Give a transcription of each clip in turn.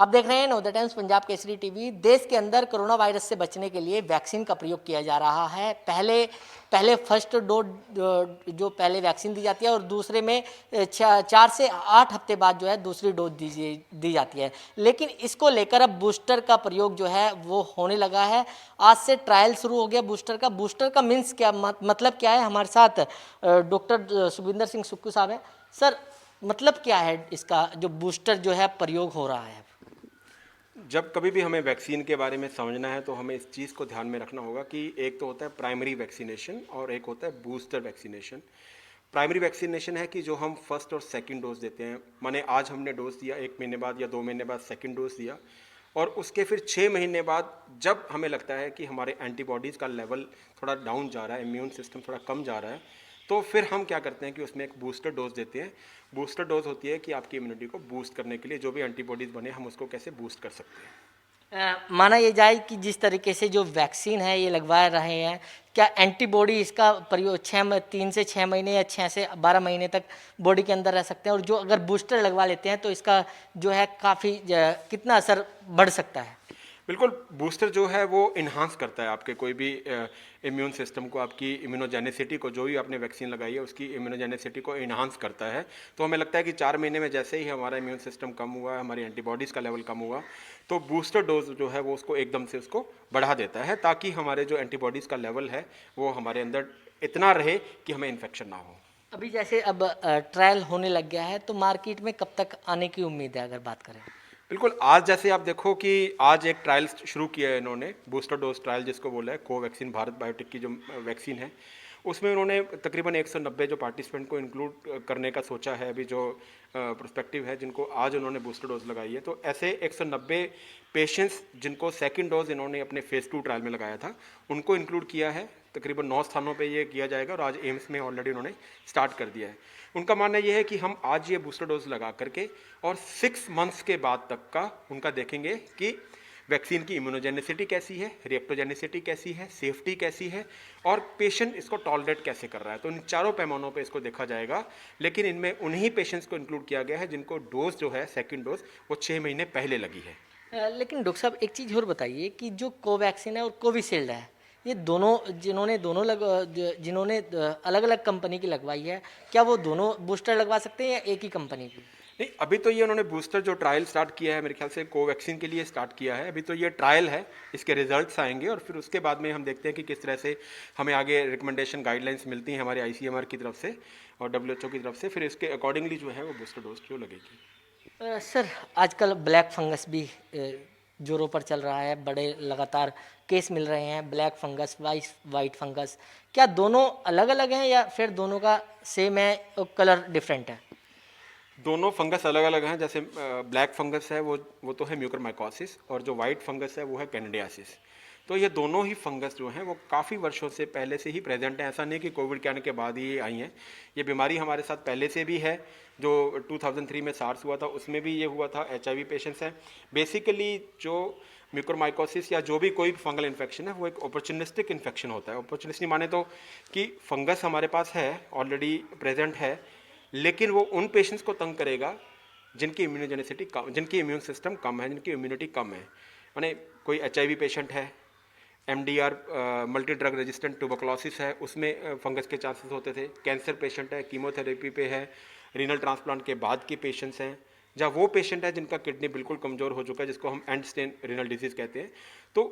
आप देख रहे हैं नवोदय टाइम्स पंजाब केसरी टीवी। देश के अंदर कोरोना वायरस से बचने के लिए वैक्सीन का प्रयोग किया जा रहा है। पहले फर्स्ट डोज जो पहले वैक्सीन दी जाती है और दूसरे में 4 से 8 हफ्ते बाद जो है दूसरी डोज दी जाती है। लेकिन इसको लेकर अब बूस्टर का प्रयोग जो है वो होने लगा है। आज से ट्रायल शुरू हो गया बूस्टर का मीन्स क्या, मतलब क्या है। हमारे साथ डॉक्टर सुखविंदर सिंह सुक्खू साहब हैं। सर, मतलब क्या है इसका जो बूस्टर जो है प्रयोग हो रहा है? जब कभी भी हमें वैक्सीन के बारे में समझना है तो हमें इस चीज़ को ध्यान में रखना होगा कि एक तो होता है प्राइमरी वैक्सीनेशन और एक होता है बूस्टर वैक्सीनेशन। प्राइमरी वैक्सीनेशन है कि जो हम फर्स्ट और सेकंड डोज देते हैं, माने आज हमने डोज दिया, 1 महीने बाद या 2 महीने बाद सेकंड डोज दिया, और उसके फिर 6 महीने बाद जब हमें लगता है कि हमारे एंटीबॉडीज़ का लेवल थोड़ा डाउन जा रहा है, इम्यून सिस्टम थोड़ा कम जा रहा है, तो फिर हम क्या करते हैं कि उसमें एक बूस्टर डोज देते हैं। बूस्टर डोज होती है कि आपकी इम्यूनिटी को बूस्ट करने के लिए जो भी एंटीबॉडीज़ बने हम उसको कैसे बूस्ट कर सकते हैं। माना ये जाए कि जिस तरीके से जो वैक्सीन है ये लगवा रहे हैं, क्या एंटीबॉडी इसका प्रयोग 3 से 6 महीने या 6 से 12 महीने तक बॉडी के अंदर रह सकते हैं, और जो अगर बूस्टर लगवा लेते हैं तो इसका जो है काफ़ी कितना असर बढ़ सकता है? बिल्कुल, बूस्टर जो है वो इन्हांस करता है आपके कोई भी इम्यून सिस्टम को, आपकी इम्यूनोजेनिसिटी को, जो भी आपने वैक्सीन लगाई है उसकी इम्यूनोजेनिसिटी को इन्हांस करता है। तो हमें लगता है कि 4 महीने में जैसे ही हमारा इम्यून सिस्टम कम हुआ, हमारी एंटीबॉडीज़ का लेवल कम हुआ, तो बूस्टर डोज जो है वो उसको एकदम से उसको बढ़ा देता है, ताकि हमारे जो एंटीबॉडीज़ का लेवल है वो हमारे अंदर इतना रहे कि हमें इन्फेक्शन ना हो। अभी जैसे अब ट्रायल होने लग गया है तो मार्केट में कब तक आने की उम्मीद है, अगर बात करें? बिल्कुल, आज जैसे आप देखो कि आज एक ट्रायल शुरू किया है इन्होंने, बूस्टर डोज ट्रायल जिसको बोला है, कोवैक्सीन भारत बायोटेक की जो वैक्सीन है, उसमें उन्होंने तकरीबन 190 जो पार्टिसिपेंट को इंक्लूड करने का सोचा है। अभी जो प्रोस्पेक्टिव है जिनको आज उन्होंने बूस्टर डोज लगाई है, तो ऐसे 190 पेशेंट्स जिनको सेकंड डोज इन्होंने अपने फेज़ 2 ट्रायल में लगाया था, उनको इंक्लूड किया है। तकरीबन 9 स्थानों पे ये किया जाएगा और आज एम्स में ऑलरेडी उन्होंने स्टार्ट कर दिया है। उनका मानना ये है कि हम आज ये बूस्टर डोज लगा करके और 6 मंथ्स के बाद तक का उनका देखेंगे कि वैक्सीन की इम्यूनोजेनिसिटी कैसी है, रिएक्टोजेनिसिटी कैसी है, सेफ्टी कैसी है और पेशेंट इसको टॉलरेट कैसे कर रहा है। तो इन चारों पैमानों पे इसको देखा जाएगा, लेकिन इनमें उन्हीं पेशेंट्स को इंक्लूड किया गया है जिनको डोज जो है सेकंड डोज वो 6 महीने पहले लगी है। लेकिन डॉक्टर साहब, एक चीज़ और बताइए कि जो कोवैक्सीन है और कोविशील्ड है, ये दोनों जिन्होंने अलग अलग कंपनी की लगवाई है, क्या वो दोनों बूस्टर लगवा सकते हैं या एक ही कंपनी की? नहीं, अभी तो ये उन्होंने बूस्टर जो ट्रायल स्टार्ट किया है मेरे ख्याल से कोवैक्सीन के लिए स्टार्ट किया है। अभी तो ये ट्रायल है, इसके रिजल्ट्स आएंगे और फिर उसके बाद में हम देखते हैं कि किस तरह से हमें आगे रिकमेंडेशन गाइडलाइंस मिलती हैं हमारे आईसीएमआर की तरफ से और डब्ल्यूएचओ की तरफ से, फिर इसके अकॉर्डिंगली जो है वो बूस्टर डोज जो लगेगी। सर, आजकल ब्लैक फंगस भी जोरों पर चल रहा है। बड़े लगातार केस मिल रहे हैं, ब्लैक फंगस, वाइट फंगस। क्या दोनों अलग अलग हैं या फिर दोनों का सेम है और कलर डिफरेंट है? दोनों फंगस अलग अलग हैं। जैसे ब्लैक फंगस है वो तो है म्यूकरमाइकोसिस और जो वाइट फंगस है वो है कैनेडियासिस। तो ये दोनों ही फंगस जो हैं वो काफ़ी वर्षों से पहले से ही प्रेजेंट हैं। ऐसा नहीं कि कोविड के आने के बाद ही आई हैं, ये बीमारी हमारे साथ पहले से भी है। जो 2003 में सार्स हुआ था उसमें भी ये हुआ था। HIV पेशेंट्स हैं। बेसिकली जो म्यूकरमाइकोसिस या जो भी कोई फंगल इन्फेक्शन है वो एक अपॉर्चुनिस्टिक इन्फेक्शन होता है। अपॉर्चुनिस्टिक माने तो कि फंगस हमारे पास है, ऑलरेडी प्रेजेंट है, लेकिन वो उन पेशेंट्स को तंग करेगा जिनकी इम्यूनोजेनिसिटी कम, जिनकी इम्यून सिस्टम कम है, जिनकी इम्यूनिटी कम है। माने कोई HIV पेशेंट है, MDR multi drug resistant tuberculosis है, उसमें फंगस के चांसेस होते थे। कैंसर पेशेंट है, कीमोथेरेपी पे है, रीनल ट्रांसप्लांट के बाद के पेशेंट्स हैं, जहाँ वो पेशेंट है जिनका किडनी बिल्कुल कमज़ोर हो चुका है, जिसको हम एंड स्टेज रीनल डिजीज़ कहते हैं। तो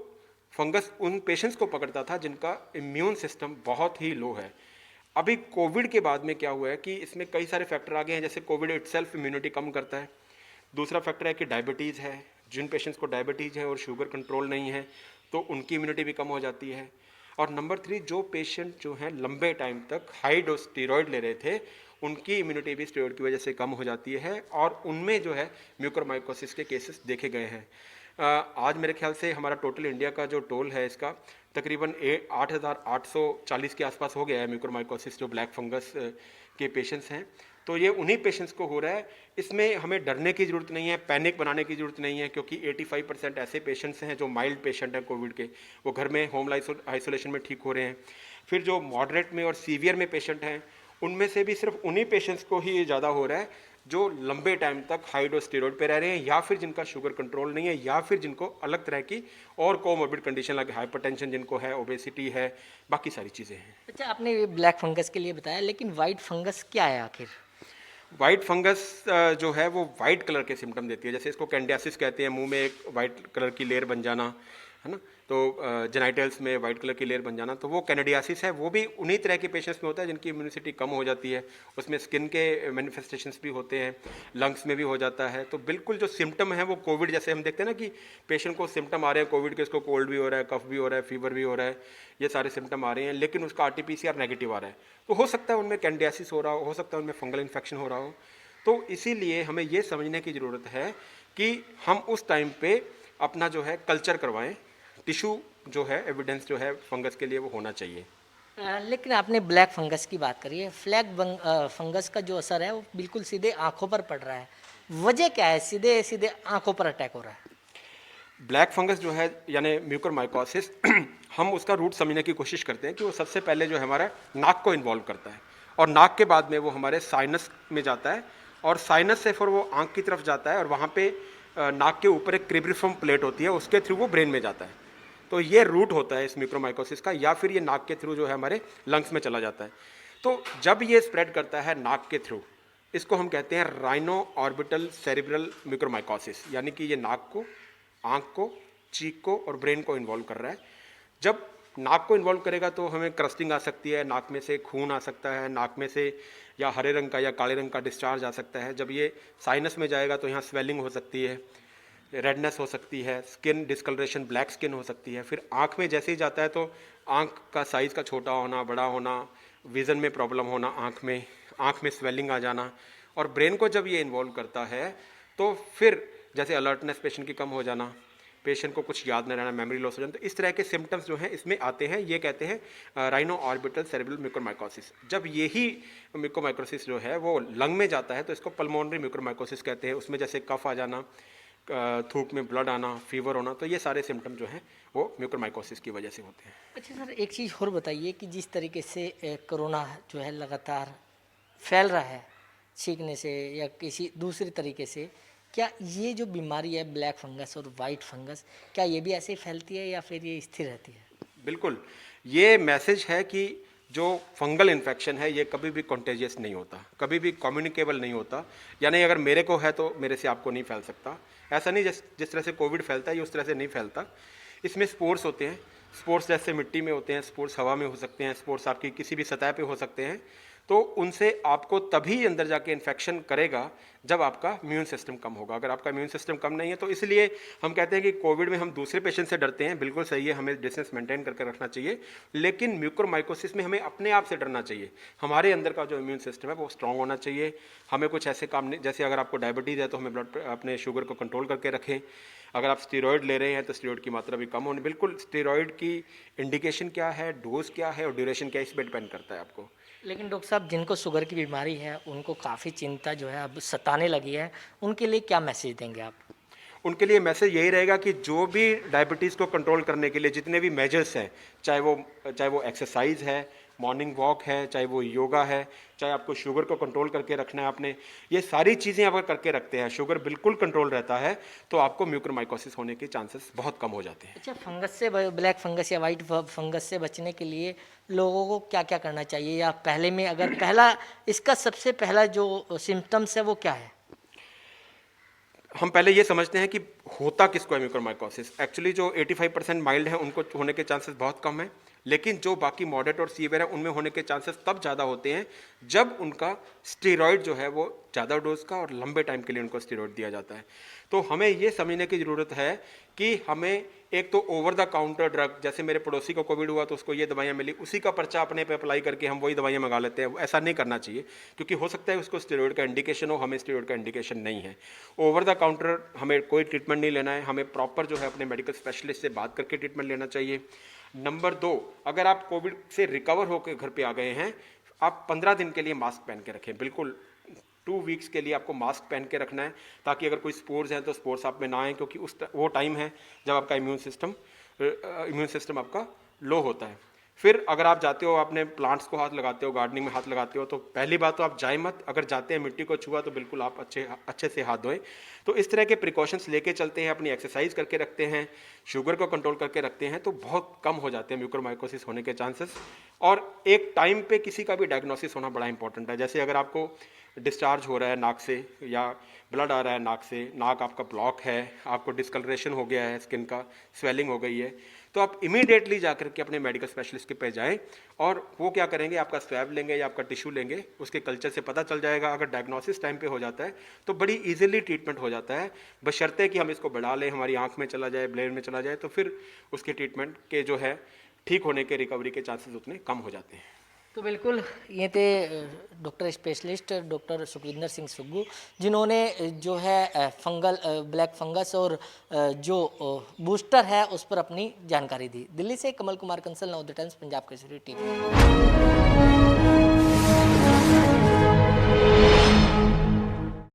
फंगस उन पेशेंट्स को पकड़ता था जिनका इम्यून सिस्टम बहुत ही लो है। अभी कोविड के बाद में क्या हुआ है कि इसमें कई सारे फैक्टर आ गए हैं। जैसे कोविड इटसेल्फ इम्यूनिटी कम करता है। दूसरा फैक्टर है कि डायबिटीज़ है, जिन पेशेंट्स को डायबिटीज़ है और शुगर कंट्रोल नहीं है तो उनकी इम्यूनिटी भी कम हो जाती है। और नंबर 3, जो पेशेंट जो हैं लंबे टाइम तक हाई डोज स्टेरॉयड ले रहे थे, उनकी इम्यूनिटी भी स्टेरॉयड की वजह से कम हो जाती है और उनमें जो है म्यूकरमाइकोसिस के केसेस देखे गए हैं। आज मेरे ख्याल से हमारा टोटल इंडिया का जो टोल है इसका तकरीबन 8,840 के आसपास हो गया है म्यूकरमाइकोसिस जो ब्लैक फंगस के पेशेंट्स हैं। तो ये उन्हीं पेशेंट्स को हो रहा है। इसमें हमें डरने की ज़रूरत नहीं है, पैनिक बनाने की ज़रूरत नहीं है, क्योंकि 85% ऐसे पेशेंट्स हैं जो माइल्ड पेशेंट हैं कोविड के, वो घर में होम आइसोलेशन में ठीक हो रहे हैं। फिर जो मॉडरेट में और सीवियर में पेशेंट हैं उनमें से भी सिर्फ उन्हीं पेशेंट्स को ही ज़्यादा हो रहा है जो लंबे टाइम तक हाई डोज स्टेरॉइड पे रह रहे हैं, या फिर जिनका शुगर कंट्रोल नहीं है, या फिर जिनको अलग तरह की और कोमोर्बिड कंडीशन लगे, हाइपरटेंशन जिनको है, ओबेसिटी है, बाकी सारी चीज़ें हैं। अच्छा, आपने ये ब्लैक फंगस के लिए बताया, लेकिन वाइट फंगस क्या है आखिर? वाइट फंगस जो है वो वाइट कलर के सिम्टम देती है, जैसे इसको कैंडियासिस कहते हैं, मुंह में एक वाइट कलर की लेयर बन जाना, है ना। तो जेनाइटल्स में वाइट कलर की लेयर बन जाना, तो वो कैंडियासिस है। वो भी उन्हीं तरह के पेशेंट्स में होता है जिनकी इम्यूनिसिटी कम हो जाती है। उसमें स्किन के मैनिफेस्टेशंस भी होते हैं, लंग्स में भी हो जाता है। तो बिल्कुल जो सिम्टम है वो कोविड जैसे हम देखते हैं ना कि पेशेंट को सिम्टम आ रहे हैं कोविड के, इसको कोल्ड भी हो रहा है, कफ भी हो रहा है, फीवर भी हो रहा है, ये सारे सिम्टम आ रहे हैं, लेकिन उसका RT-PCR नेगेटिव आ रहा है। तो हो सकता है उनमें कैंडियासिस हो रहा हो सकता है उनमें फंगल इन्फेक्शन हो रहा हो। तो इसीलिए हमें ये समझने की ज़रूरत है कि हम उस टाइम पे अपना जो है कल्चर करवाएं, टिश्यू जो है एविडेंस जो है फंगस के लिए वो होना चाहिए। लेकिन आपने ब्लैक फंगस की बात करी है। फंगस का जो असर है वो बिल्कुल सीधे आंखों पर पड़ रहा है। वजह क्या है? सीधे सीधे आंखों पर अटैक हो रहा है। ब्लैक फंगस जो है यानी म्यूकरमाइकोसिस हम उसका रूट समझने की कोशिश करते हैं कि वो सबसे पहले जो है हमारा नाक को इन्वॉल्व करता है, और नाक के बाद में वो हमारे साइनस में जाता है, और साइनस से फिर वो आंख की तरफ जाता है, और वहाँ पे नाक के ऊपर एक क्रिब्रिफॉर्म प्लेट होती है, उसके थ्रू वो ब्रेन में जाता है। तो ये रूट होता है इस म्यूकरमाइकोसिस का, या फिर ये नाक के थ्रू जो है हमारे लंग्स में चला जाता है। तो जब ये स्प्रेड करता है नाक के थ्रू, इसको हम कहते हैं राइनो ऑर्बिटल सेरिब्रल म्यूकरमाइकोसिस, यानी कि ये नाक को, आंख को, चीक को और ब्रेन को इन्वॉल्व कर रहा है। जब नाक को इन्वॉल्व करेगा तो हमें क्रस्टिंग आ सकती है, नाक में से खून आ सकता है, नाक में से या हरे रंग का या काले रंग का डिस्चार्ज आ सकता है। जब ये साइनस में जाएगा तो यहाँ स्वेलिंग हो सकती है, रेडनेस हो सकती है, स्किन डिस्कलरेशन, ब्लैक स्किन हो सकती है। फिर आँख में जैसे ही जाता है तो आँख का साइज़ का छोटा होना, बड़ा होना, विज़न में प्रॉब्लम होना, आँख में स्वेलिंग आ जाना। और ब्रेन को जब ये इन्वॉल्व करता है तो फिर जैसे अलर्टनेस पेशेंट की कम हो जाना, पेशेंट को कुछ याद न रहना, मेमोरी लॉस हो जाना, तो इस तरह के सिम्टम्स जो हैं इसमें आते हैं। ये कहते हैं राइनो ऑर्बिटल सेरेब्रल म्यूकरमाइकोसिस। जब यही म्यूकरमाइकोसिस जो है वो लंग में जाता है तो इसको पल्मोनरी म्यूकरमाइकोसिस कहते हैं। उसमें जैसे कफ आ जाना, थूक में ब्लड आना, फीवर होना, तो ये सारे सिम्टम जो हैं वो म्यूकरमाइकोसिस की वजह से होते हैं। अच्छा सर, एक चीज़ और बताइए कि जिस तरीके से कोरोना जो है लगातार फैल रहा है, छींकने से या किसी दूसरे तरीके से, क्या ये जो बीमारी है ब्लैक फंगस और वाइट फंगस, क्या ये भी ऐसे ही फैलती है या फिर ये स्थिर रहती है? बिल्कुल, ये मैसेज है कि जो फंगल इन्फेक्शन है ये कभी भी कॉन्टेजियस नहीं होता, कभी भी कम्युनिकेबल नहीं होता। यानी अगर मेरे को है तो मेरे से आपको नहीं फैल सकता। ऐसा नहीं जिस तरह से कोविड फैलता है ये उस तरह से नहीं फैलता। इसमें स्पोर्स होते हैं, स्पोर्स जैसे मिट्टी में होते हैं, स्पोर्स हवा में हो सकते हैं, स्पोर्स आपकी किसी भी सतह पे हो सकते हैं। तो उनसे आपको तभी अंदर जाके इन्फेक्शन करेगा जब आपका इम्यून सिस्टम कम होगा। अगर आपका इम्यून सिस्टम कम नहीं है तो इसलिए हम कहते हैं कि कोविड में हम दूसरे पेशेंट से डरते हैं। बिल्कुल सही है, हमें डिस्टेंस मेंटेन करके रखना चाहिए, लेकिन म्यूकरमाइकोसिस में हमें अपने आप से डरना चाहिए। हमारे अंदर का जो इम्यून सिस्टम है वो स्ट्रांग होना चाहिए। हमें कुछ ऐसे काम नहीं, जैसे अगर आपको डायबिटीज़ है तो हमें ब्लड अपने शुगर को कंट्रोल करके रखें। अगर आप स्टेरॉयड ले रहे हैं तो स्टेरॉयड की मात्रा भी कम होनी। बिल्कुल, स्टेरॉयड की इंडिकेशन क्या है, डोज क्या है और ड्यूरेशन क्या है, इस पर डिपेंड करता है आपको। लेकिन डॉक्टर साहब, जिनको शुगर की बीमारी है उनको काफ़ी चिंता जो है अब सताने लगी है, उनके लिए क्या मैसेज देंगे आप? उनके लिए मैसेज यही रहेगा कि जो भी डायबिटीज़ को कंट्रोल करने के लिए जितने भी मेजर्स हैं, चाहे वो एक्सरसाइज है, मॉर्निंग वॉक है, चाहे वो योगा है, चाहे आपको शुगर को कंट्रोल करके रखना है आपने, ये सारी चीज़ें अगर करके रखते हैं, शुगर बिल्कुल कंट्रोल रहता है, तो आपको म्यूकरमाइकोसिस होने के चांसेस बहुत कम हो जाते हैं। अच्छा, फंगस से ब्लैक फंगस या वाइट फंगस से बचने के लिए लोगों को क्या क्या करना चाहिए, या पहले में अगर पहला इसका सबसे पहला जो सिम्टम्स है वो क्या है? हम पहले ये समझते हैं कि होता किसको है म्यूकरमाइकोसिस। एक्चुअली जो 85% माइल्ड है उनको होने के चांसेस बहुत कम है, लेकिन जो बाकी मॉडरेट और सीवियर है उनमें होने के चांसेस तब ज़्यादा होते हैं जब उनका स्टेरॉयड जो है वो ज़्यादा डोज का और लंबे टाइम के लिए उनको स्टेरॉयड दिया जाता है। तो हमें ये समझने की ज़रूरत है कि हमें एक तो ओवर द काउंटर ड्रग, जैसे मेरे पड़ोसी को कोविड हुआ तो उसको ये दवाइयाँ मिली, उसी का पर्चा अपने पे अप्लाई करके हम वही दवाइयाँ मंगा लेते हैं। ऐसा नहीं करना चाहिए, क्योंकि हो सकता है उसको स्टेरॉयड का इंडिकेशन हो, हमें स्टेरॉयड का इंडिकेशन नहीं है। ओवर द काउंटर हमें कोई ट्रीटमेंट नहीं लेना है, हमें प्रॉपर जो है अपने मेडिकल स्पेशलिस्ट से बात करके ट्रीटमेंट लेना चाहिए। नंबर 2, अगर आप कोविड से रिकवर होकर घर पे आ गए हैं, आप 15 दिन के लिए मास्क पहन के रखें। बिल्कुल 2 वीक्स के लिए आपको मास्क पहन के रखना है, ताकि अगर कोई स्पोर्स हैं तो स्पोर्स आप में ना आए, क्योंकि वो टाइम है जब आपका इम्यून सिस्टम आपका लो होता है। फिर अगर आप जाते हो अपने प्लांट्स को हाथ लगाते हो, गार्डनिंग में हाथ लगाते हो, तो पहली बात तो आप जाए मत, अगर जाते हैं मिट्टी को छुआ तो बिल्कुल आप अच्छे से हाथ धोएं। तो इस तरह के प्रिकॉशंस लेके चलते हैं, अपनी एक्सरसाइज करके रखते हैं, शुगर को कंट्रोल करके रखते हैं, तो बहुत कम हो जाते हैं म्यूकरमाइकोसिस होने के चांसेस। और एक टाइम पे किसी का भी डायग्नोसिस होना बड़ा इंपॉर्टेंट है। जैसे अगर आपको डिस्चार्ज हो रहा है नाक से या ब्लड आ रहा है नाक से, नाक आपका ब्लॉक है, आपको डिस्कलरेशन हो गया है, स्किन का स्वेलिंग हो गई है, तो आप इमीडिएटली जाकर के अपने मेडिकल स्पेशलिस्ट के पे जाएं और वो क्या करेंगे, आपका स्वैब लेंगे या आपका टिश्यू लेंगे, उसके कल्चर से पता चल जाएगा। अगर डायग्नोसिस टाइम पे हो जाता है तो बड़ी इजीली ट्रीटमेंट हो जाता है, बशर्ते कि हम इसको बढ़ा लें, हमारी आंख में चला जाए, ब्रेन में चला जाए, तो फिर उसके ट्रीटमेंट के जो है ठीक होने के, रिकवरी के चांसेस उतने कम हो जाते हैं। तो बिल्कुल ये थे doctor specialist doctor Sukhwinder Singh Suggu, जिन्होंने जो है फंगल ब्लैक फंगस और जो बूस्टर है उस पर अपनी जानकारी दी। दिल्ली से कमल कुमार कंसल, नवोदय टाइम्स, पंजाब केसरी टीवी।